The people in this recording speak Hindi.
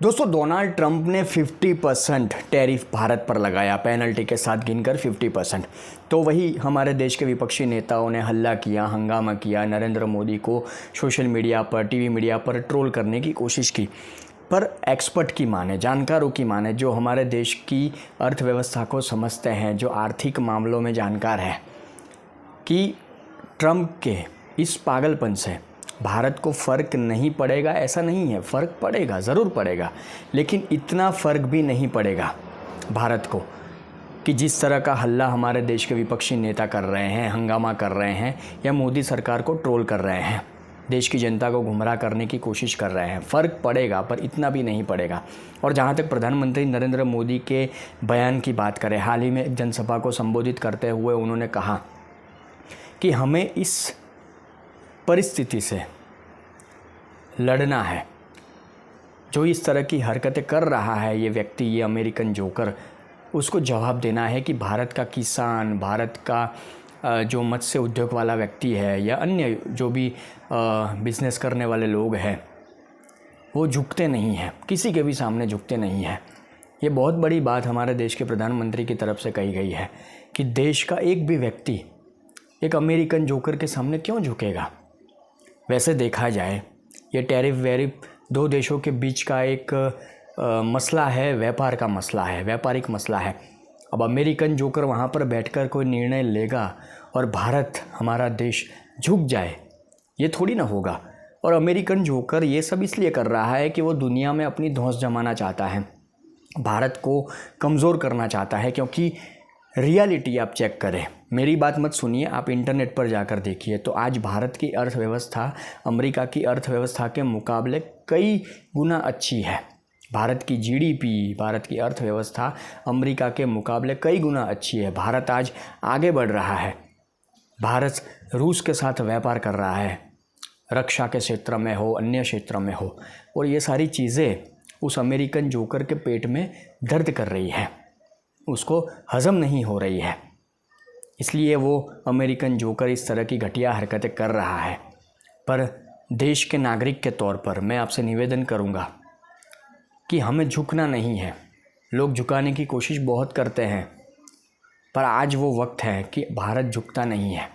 दोस्तों, डोनाल्ड ट्रंप ने 50% टैरिफ भारत पर लगाया, पेनल्टी के साथ गिनकर 50%। तो वही हमारे देश के विपक्षी नेताओं ने हल्ला किया, हंगामा किया, नरेंद्र मोदी को सोशल मीडिया पर, टीवी मीडिया पर ट्रोल करने की कोशिश की। पर एक्सपर्ट की माने, जानकारों की माने, जो हमारे देश की अर्थव्यवस्था को समझते हैं, जो आर्थिक मामलों में जानकार है, कि ट्रंप के इस पागलपन से भारत को फ़र्क नहीं पड़ेगा, ऐसा नहीं है। फ़र्क पड़ेगा, ज़रूर पड़ेगा, लेकिन इतना फ़र्क भी नहीं पड़ेगा भारत को कि जिस तरह का हल्ला हमारे देश के विपक्षी नेता कर रहे हैं, हंगामा कर रहे हैं, या मोदी सरकार को ट्रोल कर रहे हैं, देश की जनता को गुमराह करने की कोशिश कर रहे हैं। फ़र्क पड़ेगा, पर इतना भी नहीं पड़ेगा। और जहाँ तक प्रधानमंत्री नरेंद्र मोदी के बयान की बात करें, हाल ही में एक जनसभा को संबोधित करते हुए उन्होंने कहा कि हमें इस परिस्थिति से लड़ना है। जो इस तरह की हरकतें कर रहा है ये व्यक्ति, ये अमेरिकन जोकर, उसको जवाब देना है कि भारत का किसान, भारत का जो मत्स्य उद्योग वाला व्यक्ति है, या अन्य जो भी बिज़नेस करने वाले लोग हैं, वो झुकते नहीं हैं, किसी के भी सामने झुकते नहीं हैं। ये बहुत बड़ी बात हमारे देश के प्रधानमंत्री की तरफ से कही गई है कि देश का एक भी व्यक्ति एक अमेरिकन जोकर के सामने क्यों झुकेगा। वैसे देखा जाए, ये टैरिफ वेरिफ दो देशों के बीच का एक मसला है, व्यापार का मसला है, व्यापारिक मसला है। अब अमेरिकन जोकर वहाँ पर बैठकर कोई निर्णय लेगा और भारत, हमारा देश झुक जाए, ये थोड़ी ना होगा। और अमेरिकन जोकर ये सब इसलिए कर रहा है कि वो दुनिया में अपनी धौंस जमाना चाहता है, भारत को कमज़ोर करना चाहता है। क्योंकि रियलिटी आप चेक करें, मेरी बात मत सुनिए, आप इंटरनेट पर जाकर देखिए, तो आज भारत की अर्थव्यवस्था अमेरिका की अर्थव्यवस्था के मुकाबले कई गुना अच्छी है। भारत की जीडीपी, भारत की अर्थव्यवस्था अमेरिका के मुकाबले कई गुना अच्छी है। भारत आज आगे बढ़ रहा है। भारत रूस के साथ व्यापार कर रहा है, रक्षा के क्षेत्र में हो, अन्य क्षेत्र में हो, और ये सारी चीज़ें उस अमेरिकन जोकर के पेट में दर्द कर रही है, उसको हज़म नहीं हो रही है। इसलिए वो अमेरिकन जोकर इस तरह की घटिया हरकतें कर रहा है। पर देश के नागरिक के तौर पर मैं आपसे निवेदन करूंगा कि हमें झुकना नहीं है। लोग झुकाने की कोशिश बहुत करते हैं, पर आज वो वक्त है कि भारत झुकता नहीं है।